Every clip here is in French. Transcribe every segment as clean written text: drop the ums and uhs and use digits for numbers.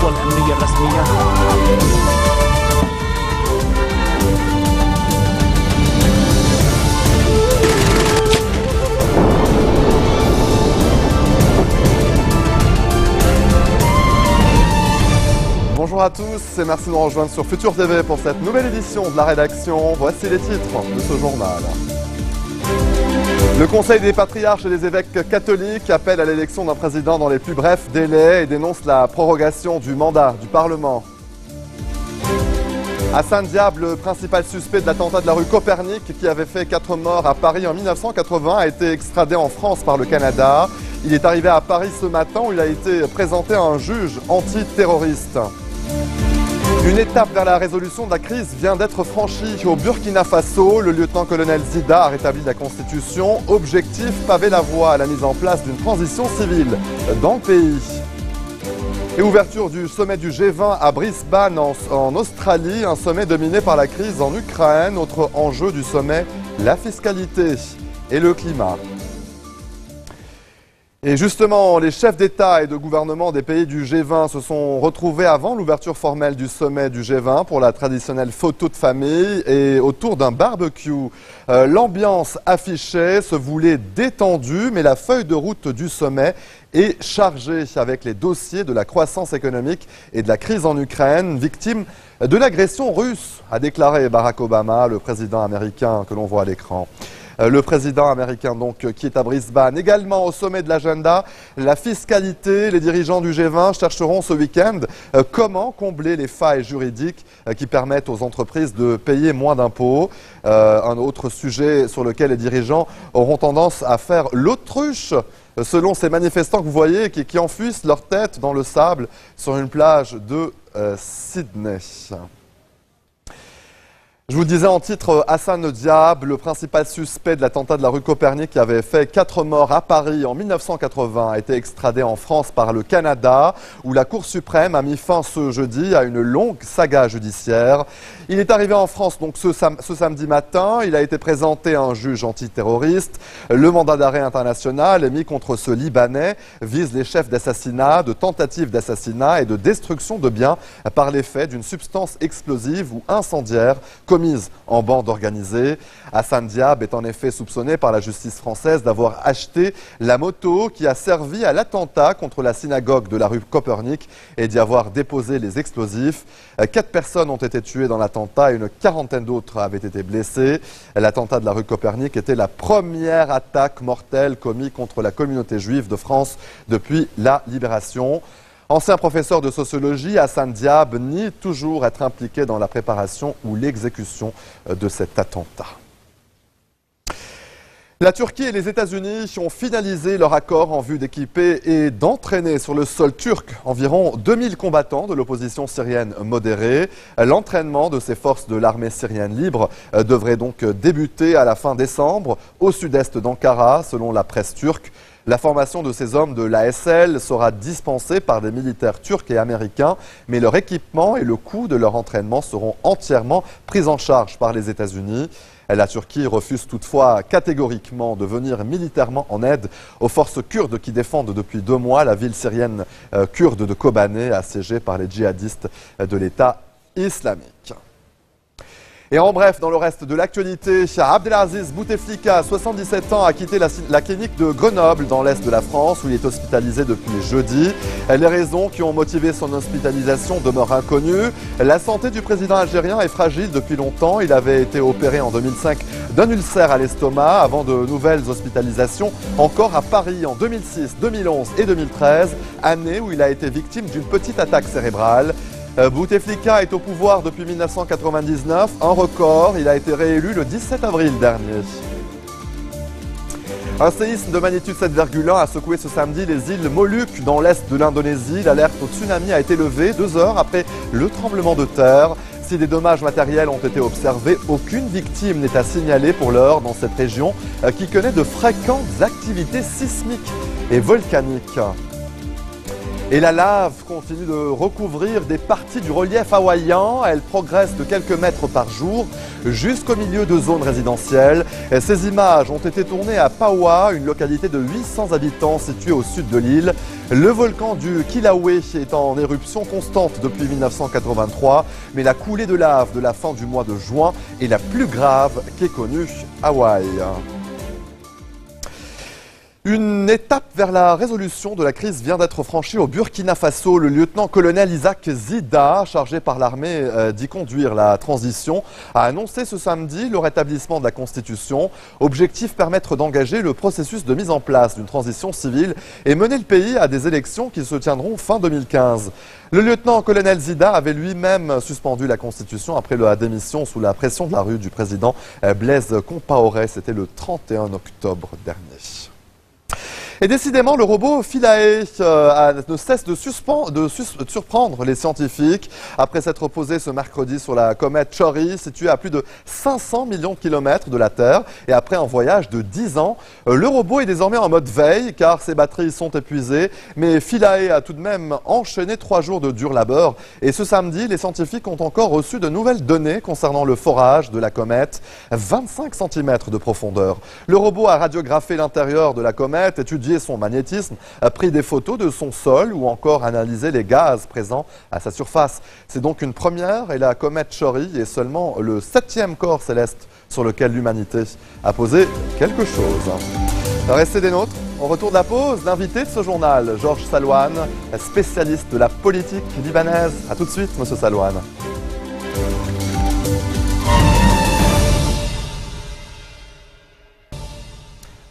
والأمنية الرسمية. Bonjour à tous et merci de nous rejoindre sur Futur TV pour cette nouvelle édition de la rédaction. Voici les titres de ce journal. Le Conseil des patriarches et des évêques catholiques appelle à l'élection d'un président dans les plus brefs délais et dénonce la prorogation du mandat du Parlement. Hassan Diab, le principal suspect de l'attentat de la rue Copernic qui avait fait 4 morts à Paris en 1980, a été extradé en France par le Canada. Il est arrivé à Paris ce matin où il a été présenté à un juge antiterroriste. Une étape vers la résolution de la crise vient d'être franchie. Au Burkina Faso, le lieutenant-colonel Zida a rétabli la Constitution. Objectif, paver la voie à la mise en place d'une transition civile dans le pays. Et ouverture du sommet du G20 à Brisbane en Australie, un sommet dominé par la crise en Ukraine. Autre enjeu du sommet, la fiscalité et le climat. Et justement, les chefs d'État et de gouvernement des pays du G20 se sont retrouvés avant l'ouverture formelle du sommet du G20 pour la traditionnelle photo de famille et autour d'un barbecue. L'ambiance affichée se voulait détendue, mais la feuille de route du sommet est chargée avec les dossiers de la croissance économique et de la crise en Ukraine, victime de l'agression russe, a déclaré Barack Obama, le président américain que l'on voit à l'écran. Le président américain donc qui est à Brisbane. Également au sommet de l'agenda, la fiscalité. Les dirigeants du G20 chercheront ce week-end comment combler les failles juridiques qui permettent aux entreprises de payer moins d'impôts. Un autre sujet sur lequel les dirigeants auront tendance à faire l'autruche, selon ces manifestants que vous voyez qui enfuient leur tête dans le sable sur une plage de Sydney. Je vous disais en titre, Hassan Diab, le principal suspect de l'attentat de la rue Copernic qui avait fait 4 morts à Paris en 1980, a été extradé en France par le Canada, où la Cour suprême a mis fin ce jeudi à une longue saga judiciaire. Il est arrivé en France donc ce samedi matin, il a été présenté à un juge antiterroriste. Le mandat d'arrêt international émis contre ce Libanais vise les chefs d'assassinat, de tentative d'assassinat et de destruction de biens par l'effet d'une substance explosive ou incendiaire commise en bande organisée. Hassan Diab est en effet soupçonné par la justice française d'avoir acheté la moto qui a servi à l'attentat contre la synagogue de la rue Copernic et d'y avoir déposé les explosifs. 4 personnes ont été tuées dans l'attentat et une quarantaine d'autres avaient été blessées. L'attentat de la rue Copernic était la première attaque mortelle commise contre la communauté juive de France depuis la libération. Ancien professeur de sociologie, Hassan Diab nie toujours être impliqué dans la préparation ou l'exécution de cet attentat. La Turquie et les États-Unis ont finalisé leur accord en vue d'équiper et d'entraîner sur le sol turc environ 2000 combattants de l'opposition syrienne modérée. L'entraînement de ces forces de l'armée syrienne libre devrait donc débuter à la fin décembre au sud-est d'Ankara, selon la presse turque. La formation de ces hommes de l'ASL sera dispensée par des militaires turcs et américains, mais leur équipement et le coût de leur entraînement seront entièrement pris en charge par les États-Unis. La Turquie refuse toutefois catégoriquement de venir militairement en aide aux forces kurdes qui défendent depuis 2 mois la ville syrienne kurde de Kobané, assiégée par les djihadistes de l'État islamique. Et en bref, dans le reste de l'actualité, Abdelaziz Bouteflika, 77 ans, a quitté la clinique de Grenoble dans l'est de la France où il est hospitalisé depuis jeudi. Les raisons qui ont motivé son hospitalisation demeurent inconnues. La santé du président algérien est fragile depuis longtemps. Il avait été opéré en 2005 d'un ulcère à l'estomac avant de nouvelles hospitalisations encore à Paris en 2006, 2011 et 2013, année où il a été victime d'une petite attaque cérébrale. Bouteflika est au pouvoir depuis 1999, un record. Il a été réélu le 17 avril dernier. Un séisme de magnitude 7,1 a secoué ce samedi les îles Moluques dans l'est de l'Indonésie. L'alerte au tsunami a été levée 2 heures après le tremblement de terre. Si des dommages matériels ont été observés, aucune victime n'est à signaler pour l'heure dans cette région qui connaît de fréquentes activités sismiques et volcaniques. Et la lave continue de recouvrir des parties du relief hawaïen. Elle progresse de quelques mètres par jour jusqu'au milieu de zones résidentielles. Ces images ont été tournées à Paua'a, une localité de 800 habitants située au sud de l'île. Le volcan du Kilauea est en éruption constante depuis 1983, mais la coulée de lave de la fin du mois de juin est la plus grave qu'ait connue Hawaï. Une étape vers la résolution de la crise vient d'être franchie au Burkina Faso. Le lieutenant-colonel Isaac Zida, chargé par l'armée d'y conduire la transition, a annoncé ce samedi le rétablissement de la Constitution. Objectif permettre d'engager le processus de mise en place d'une transition civile et mener le pays à des élections qui se tiendront fin 2015. Le lieutenant-colonel Zida avait lui-même suspendu la Constitution après la démission sous la pression de la rue du président Blaise Compaoré. C'était le 31 octobre dernier. Et décidément, le robot Philae ne cesse de surprendre les scientifiques. Après s'être posé ce mercredi sur la comète Chury, située à plus de 500 millions de kilomètres de la Terre, et après un voyage de 10 ans, le robot est désormais en mode veille, car ses batteries sont épuisées. Mais Philae a tout de même enchaîné 3 jours de dur labeur. Et ce samedi, les scientifiques ont encore reçu de nouvelles données concernant le forage de la comète, 25 cm de profondeur. Le robot a radiographé l'intérieur de la comète, étudié son magnétisme, a pris des photos de son sol ou encore analysé les gaz présents à sa surface. C'est donc une première et la comète Chury est seulement le 7e corps céleste sur lequel l'humanité a posé quelque chose. Restez des nôtres. Au retour de la pause, l'invité de ce journal, Georges Salouane, spécialiste de la politique libanaise. A tout de suite, monsieur Salouane.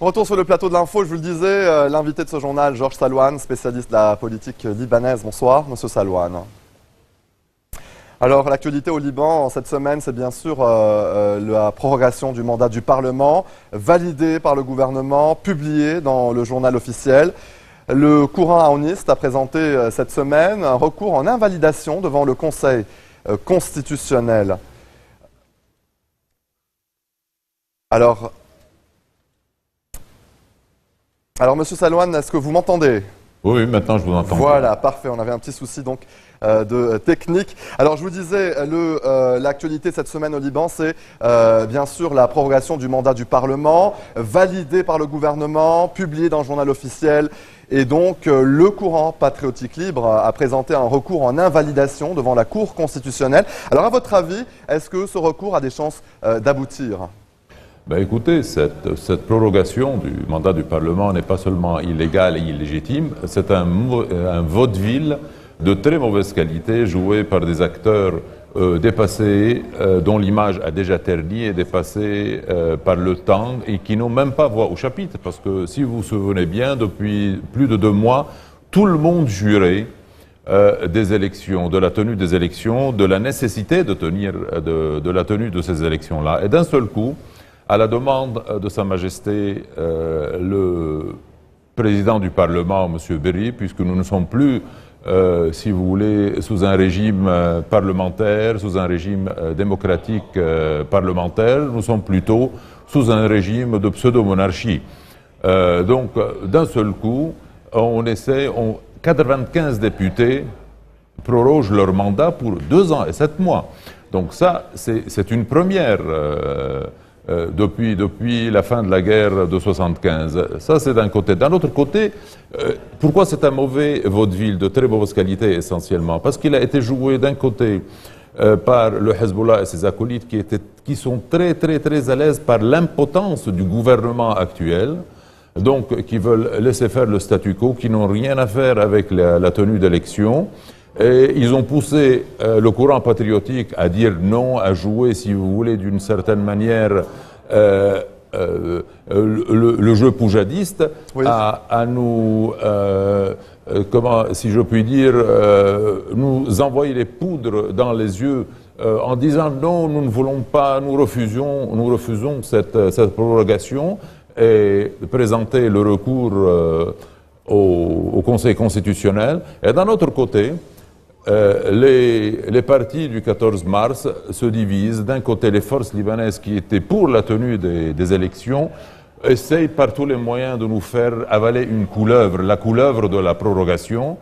Retour sur le plateau de l'info, je vous le disais, l'invité de ce journal, Georges Salouane, spécialiste de la politique libanaise. Bonsoir, monsieur Salouane. Alors, l'actualité au Liban, cette semaine, c'est bien sûr la prorogation du mandat du Parlement, validée par le gouvernement, publiée dans le journal officiel. Le courant aouniste a présenté cette semaine un recours en invalidation devant le Conseil constitutionnel. Alors, monsieur Salouane, est-ce que vous m'entendez? Oui, maintenant je vous entends. Voilà, parfait. On avait un petit souci donc de technique. Alors, je vous disais, l'actualité cette semaine au Liban, c'est bien sûr la prorogation du mandat du Parlement, validée par le gouvernement, publiée dans le journal officiel. Et donc, le courant patriotique libre a présenté un recours en invalidation devant la Cour constitutionnelle. Alors, à votre avis, est-ce que ce recours a des chances d'aboutir ? Ben écoutez, cette prorogation du mandat du Parlement n'est pas seulement illégale et illégitime, c'est un vaudeville de très mauvaise qualité joué par des acteurs dépassés, dont l'image a déjà terni et dépassée par le temps et qui n'ont même pas voix au chapitre. Parce que si vous vous souvenez bien, depuis plus de 2 mois, tout le monde jurait des élections, de la tenue des élections, de la nécessité de la tenue de ces élections-là. Et d'un seul coup, à la demande de Sa Majesté le président du Parlement, M. Berry, puisque nous ne sommes plus, si vous voulez, sous un régime parlementaire, sous un régime démocratique parlementaire, nous sommes plutôt sous un régime de pseudo-monarchie. Donc, d'un seul coup, 95 députés prorogent leur mandat pour 2 ans et 7 mois. Donc ça, c'est une première depuis la fin de la guerre de 75. Ça, c'est d'un côté. D'un autre côté, pourquoi c'est un mauvais vaudeville de très mauvaise qualité essentiellement? Parce qu'il a été joué d'un côté par le Hezbollah et ses acolytes qui sont très à l'aise par l'impotence du gouvernement actuel, donc qui veulent laisser faire le statu quo, qui n'ont rien à faire avec la tenue d'élections. Et ils ont poussé le courant patriotique à dire non, à jouer, si vous voulez, d'une certaine manière, le jeu poujadiste, oui. à nous, si je puis dire, nous envoyer les poudres dans les yeux en disant non, nous ne voulons pas, nous refusons cette prorogation et présenter le recours au Conseil constitutionnel. Et d'un autre côté, les partis du 14 mars se divisent. D'un côté, les forces libanaises qui étaient pour la tenue des élections essayent par tous les moyens de nous faire avaler une couleuvre, la couleuvre de la prorogation.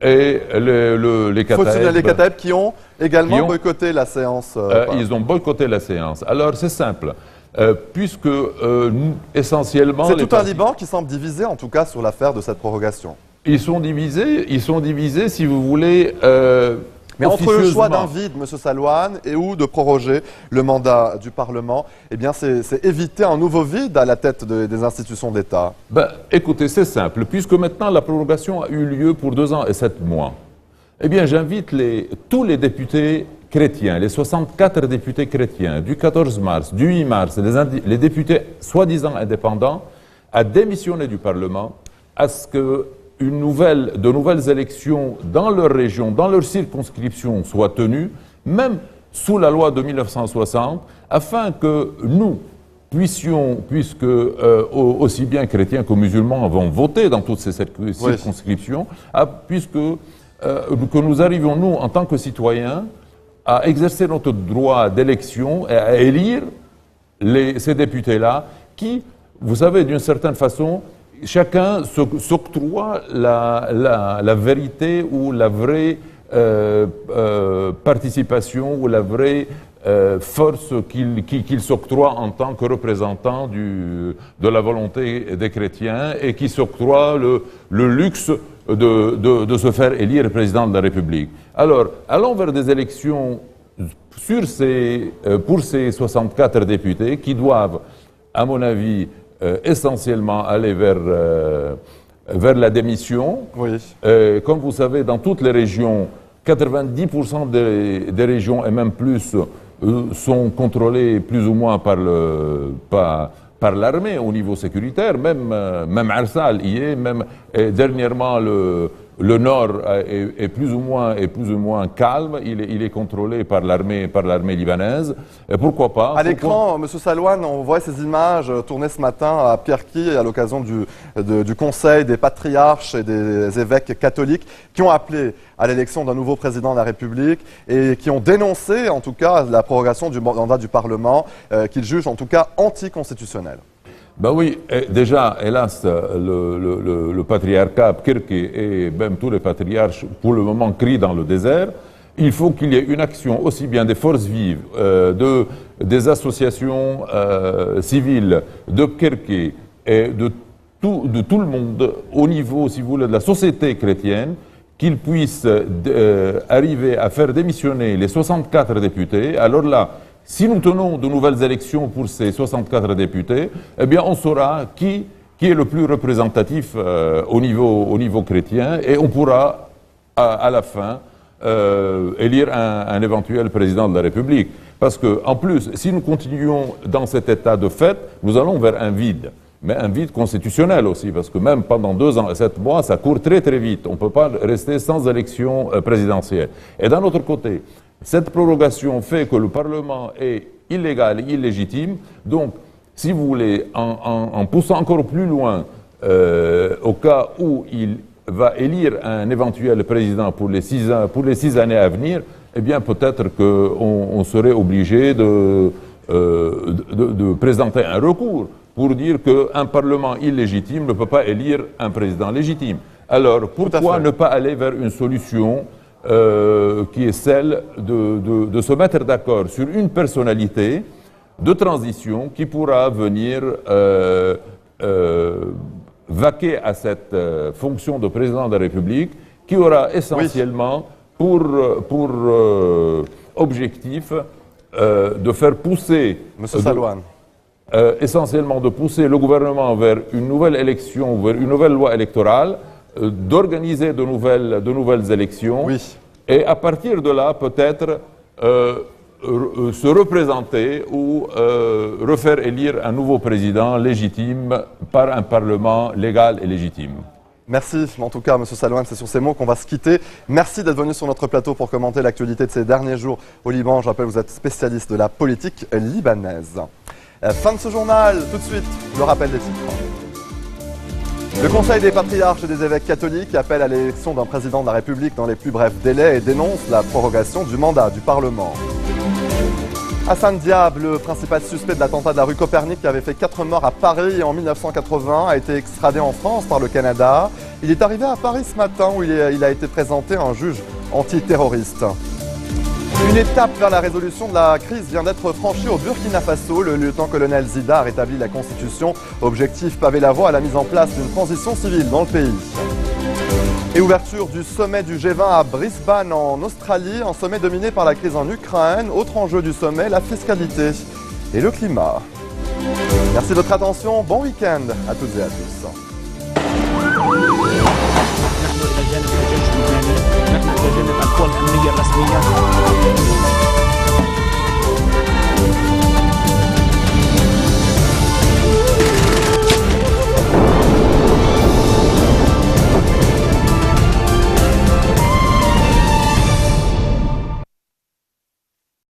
et les Faut-il les Kataeb qui ont également ont, boycotté la séance ils ont boycotté la séance. Alors c'est simple, puisque essentiellement... C'est tout un Liban qui semble divisé en tout cas sur l'affaire de cette prorogation. Ils sont divisés si vous voulez... mais entre le choix d'un vide, M. Salouane, et ou de proroger le mandat du Parlement, eh bien c'est éviter un nouveau vide à la tête des institutions d'État. Ben, écoutez, c'est simple. Puisque maintenant la prorogation a eu lieu pour 2 ans et 7 mois, eh bien j'invite tous les députés chrétiens, les 64 députés chrétiens, du 14 mars, du 8 mars, les députés soi-disant indépendants, à démissionner du Parlement, à ce que de nouvelles élections dans leur région, dans leur circonscription soient tenues, même sous la loi de 1960, afin que nous puissions, puisque aussi bien chrétiens que musulmans vont voter dans toutes ces circonscriptions, que nous arrivions, nous, en tant que citoyens, à exercer notre droit d'élection et à élire ces députés-là qui, vous savez, d'une certaine façon, chacun s'octroie la vérité ou la vraie participation ou la vraie force qu'il s'octroie en tant que représentant de la volonté des chrétiens et qui s'octroie le luxe de se faire élire président de la République. Alors, allons vers des élections pour ces 64 députés qui doivent, à mon avis, essentiellement aller vers la démission. Oui. Comme vous savez, dans toutes les régions, 90% des régions et même plus sont contrôlées plus ou moins par l'armée au niveau sécuritaire. Même Arsal y est, et dernièrement le nord est plus ou moins calme. Il est contrôlé par l'armée libanaise. Et pourquoi pas? À l'écran, M. Salouane, on voit ces images tournées ce matin à Pierre-Qui à l'occasion du Conseil des patriarches et des évêques catholiques qui ont appelé à l'élection d'un nouveau président de la République et qui ont dénoncé en tout cas la prorogation du mandat du Parlement qu'ils jugent en tout cas anticonstitutionnelle. Ben oui, déjà, hélas, le patriarcat Kirki et même tous les patriarches, pour le moment, crient dans le désert. Il faut qu'il y ait une action aussi bien des forces vives, des associations civiles, de Kirki et de tout le monde au niveau, si vous voulez, de la société chrétienne, qu'ils puissent arriver à faire démissionner les 64 députés. Alors là, si nous tenons de nouvelles élections pour ces 64 députés, eh bien on saura qui est le plus représentatif au niveau chrétien et on pourra à la fin élire un éventuel président de la République. Parce que en plus, si nous continuons dans cet état de fait, nous allons vers un vide. Mais un vide constitutionnel aussi, parce que même pendant 2 ans et 7 mois, ça court très très vite. On ne peut pas rester sans élection présidentielle. Et d'un autre côté, cette prorogation fait que le Parlement est illégal et illégitime. Donc, si vous voulez, en poussant encore plus loin, au cas où il va élire un éventuel président pour les 6 années à venir, eh bien peut-être qu'on serait obligé de présenter un recours pour dire qu'un Parlement illégitime ne peut pas élire un président légitime. Alors, pourquoi ne pas aller vers une solution qui est celle de se mettre d'accord sur une personnalité de transition qui pourra venir vaquer à cette fonction de président de la République, qui aura essentiellement pour objectif de faire pousser... Monsieur Salouane. Essentiellement de pousser le gouvernement vers une nouvelle élection, vers une nouvelle loi électorale, d'organiser de nouvelles élections, oui. Et à partir de là, peut-être se représenter ou refaire élire un nouveau président légitime par un Parlement légal et légitime. Merci, en tout cas, M. Salouane, c'est sur ces mots qu'on va se quitter. Merci d'être venu sur notre plateau pour commenter l'actualité de ces derniers jours au Liban. Je rappelle, vous êtes spécialiste de la politique libanaise. Fin de ce journal, tout de suite, le rappel des titres. Le Conseil des patriarches et des évêques catholiques appelle à l'élection d'un président de la République dans les plus brefs délais et dénonce la prorogation du mandat du Parlement. Hassan Diab, le principal suspect de l'attentat de la rue Copernic qui avait fait 4 morts à Paris en 1980, a été extradé en France par le Canada. Il est arrivé à Paris ce matin où il a été présenté à un juge antiterroriste. Une étape vers la résolution de la crise vient d'être franchie au Burkina Faso. Le lieutenant-colonel Zida a rétabli la constitution. Objectif, paver la voie à la mise en place d'une transition civile dans le pays. Et ouverture du sommet du G20 à Brisbane en Australie, un sommet dominé par la crise en Ukraine. Autre enjeu du sommet, la fiscalité et le climat. Merci de votre attention, bon week-end à toutes et à tous.